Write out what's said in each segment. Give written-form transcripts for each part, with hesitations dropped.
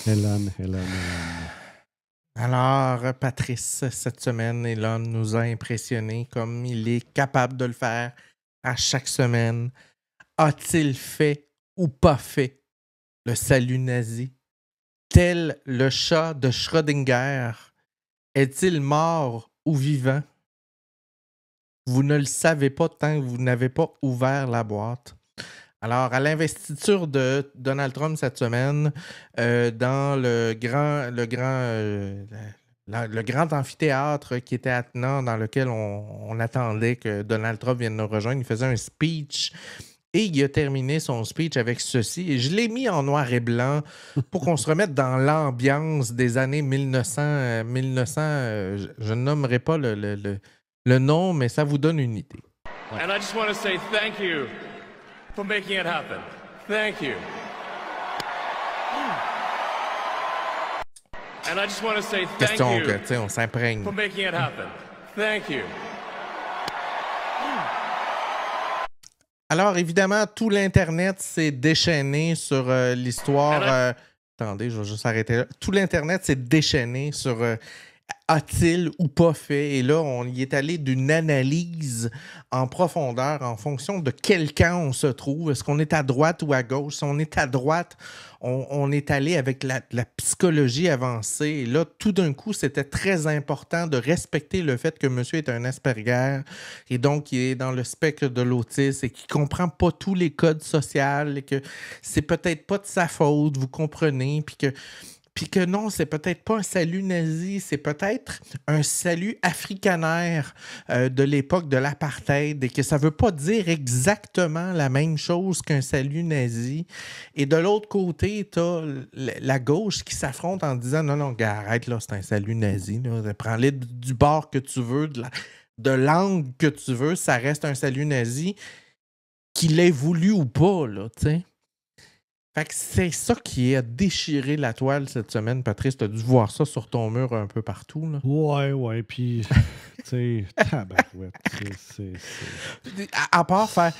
Elon. Alors, Patrice, cette semaine, Elon nous a impressionnés comme il est capable de le faire à chaque semaine. A-t-il fait ou pas fait le salut nazi? Tel le chat de Schrödinger, est-il mort ou vivant? Vous ne le savez pas tant que vous n'avez pas ouvert la boîte. Alors, à l'investiture de Donald Trump cette semaine, dans le grand amphithéâtre qui était attenant, dans lequel on attendait que Donald Trump vienne nous rejoindre, il faisait un speech et il a terminé son speech avec ceci. Et je l'ai mis en noir et blanc pour qu'on se remette dans l'ambiance des années 1900. Je ne nommerai pas le nom, mais ça vous donne une idée. Ouais. And I just want to say thank you for making it happen. Thank you. And I just want to say thank Question you que, tu sais, on s'imprègne. for making it happen. Thank you. Alors, évidemment, tout l'Internet s'est déchaîné sur l'histoire. Attendez, je vais juste arrêter là. Tout l'Internet s'est déchaîné sur a-t-il ou pas fait. Et là, on y est allé d'une analyse en profondeur en fonction de quel camp on se trouve. Est-ce qu'on est à droite ou à gauche? Si on est à droite, on est allé avec la psychologie avancée. Et là, tout d'un coup, c'était très important de respecter le fait que monsieur est un Asperger et donc il est dans le spectre de l'autisme et qu'il ne comprend pas tous les codes sociaux et que c'est peut-être pas de sa faute, vous comprenez, puis que non, c'est peut-être pas un salut nazi, c'est peut-être un salut africanaire de l'époque de l'apartheid et que ça veut pas dire exactement la même chose qu'un salut nazi. Et de l'autre côté, t'as la gauche qui s'affronte en disant non, gars, arrête là, c'est un salut nazi. Là. Prends-les du bord que tu veux, de l'angle que tu veux, ça reste un salut nazi, qu'il ait voulu ou pas, là, tu sais. Fait que c'est ça qui a déchiré la toile cette semaine, Patrice. T'as dû voir ça sur ton mur un peu partout, là. Ouais, puis, tu sais, tabarouette, c'est... À part faire...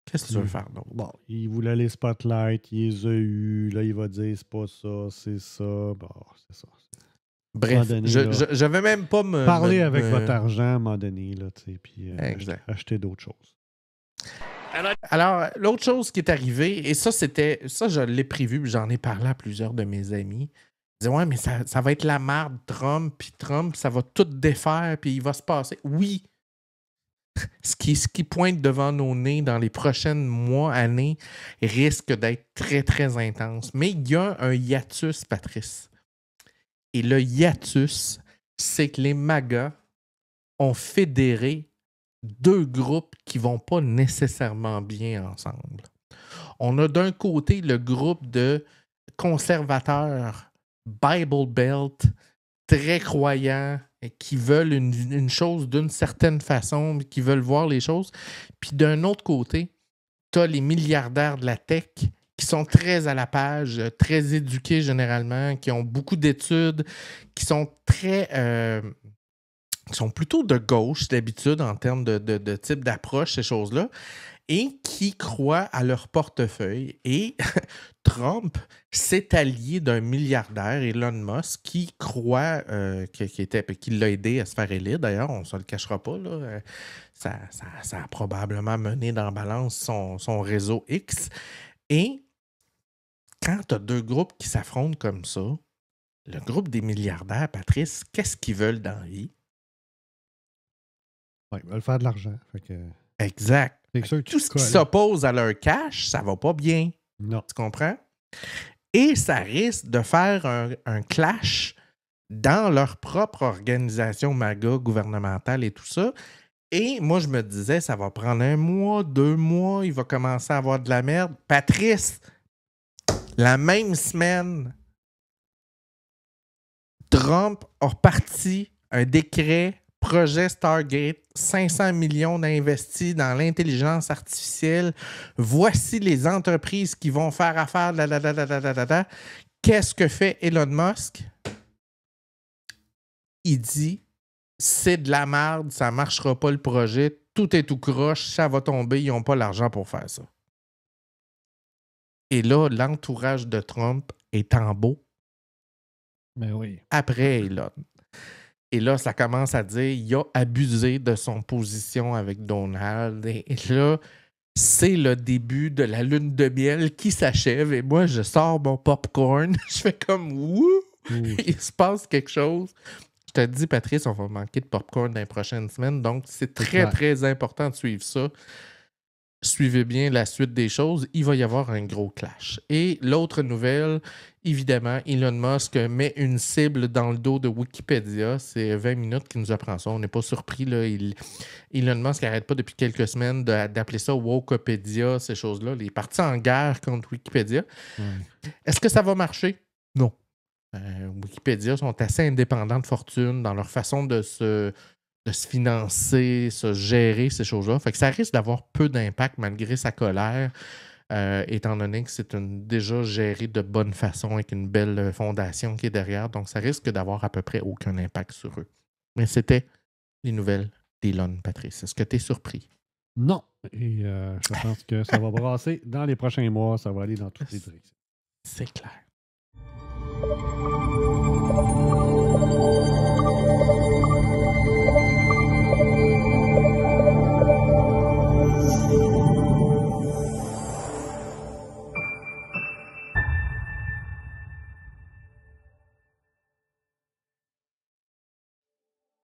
Qu'est-ce que tu veux faire, donc? Bon, il voulait les spotlights, il les a eus, là, il va dire c'est pas ça, c'est ça, bon, c'est ça. Bref, donné, je vais même pas me... Parler avec votre argent à un moment donné, là, tu sais, puis acheter d'autres choses. Alors, l'autre chose qui est arrivée, et ça, je l'ai prévu, puis j'en ai parlé à plusieurs de mes amis. Ils disaient, ouais, mais ça va être la merde, Trump, ça va tout défaire, puis il va se passer. Oui, ce qui pointe devant nos nez dans les prochaines mois, années, risque d'être très, très intense. Mais il y a un hiatus, Patrice. Et le hiatus, c'est que les MAGA ont fédéré deux groupes qui ne vont pas nécessairement bien ensemble. On a d'un côté le groupe de conservateurs Bible Belt, très croyants, qui veulent une chose d'une certaine façon, qui veulent voir les choses. Puis d'un autre côté, tu as les milliardaires de la tech qui sont très à la page, très éduqués généralement, qui ont beaucoup d'études, qui sont très... qui sont plutôt de gauche d'habitude en termes de type d'approche, ces choses-là, et qui croient à leur portefeuille. Et Trump s'est allié d'un milliardaire, Elon Musk, qui croit qui l'a aidé à se faire élire. D'ailleurs, on ne se le cachera pas. Là. Ça a probablement mené dans la balance son réseau X. Et quand tu as deux groupes qui s'affrontent comme ça, le groupe des milliardaires, Patrice, qu'est-ce qu'ils veulent dans la vie? Oui, ils veulent faire de l'argent. Fait que... Exact. Tout ce qui s'oppose à leur cash, ça va pas bien. Non. Tu comprends? Et ça risque de faire un clash dans leur propre organisation MAGA gouvernementale et tout ça. Et moi, je me disais, ça va prendre 1 mois, 2 mois, il va commencer à avoir de la merde. Patrice, la même semaine, Trump a reparti un décret projet Stargate, 500 millions d'investis dans l'intelligence artificielle. Voici les entreprises qui vont faire affaire. Qu'est-ce que fait Elon Musk? Il dit, c'est de la merde, ça ne marchera pas le projet, tout est tout croche, ça va tomber, ils n'ont pas l'argent pour faire ça. Et là, l'entourage de Trump est en beau. Mais oui. Après Elon. Et là, ça commence à dire il a abusé de son position avec Donald. Et là, c'est le début de la lune de miel qui s'achève. Et moi, je sors mon popcorn. Je fais comme wouh! Il se passe quelque chose. Je te dis, Patrice, on va manquer de popcorn dans les prochaines semaines. Donc, c'est très, très important de suivre ça. Suivez bien la suite des choses. Il va y avoir un gros clash. Et l'autre nouvelle, évidemment, Elon Musk met une cible dans le dos de Wikipédia. C'est 20 minutes qui nous apprend ça. On n'est pas surpris. Là. Elon Musk n'arrête pas depuis quelques semaines d'appeler ça Wokipédia, ces choses-là. Il est parti en guerre contre Wikipédia. Est-ce que ça va marcher? Non. Wikipédia sont assez indépendants de fortune dans leur façon de se financer, se gérer, ces choses-là. Fait que ça risque d'avoir peu d'impact malgré sa colère, étant donné que c'est déjà géré de bonne façon avec une belle fondation qui est derrière. Donc, ça risque d'avoir à peu près aucun impact sur eux. Mais c'était les nouvelles d'Elon, Patrice. Est-ce que tu es surpris? Non. Et je pense que ça va brasser dans les prochains mois. Ça va aller dans toutes les directions. C'est clair.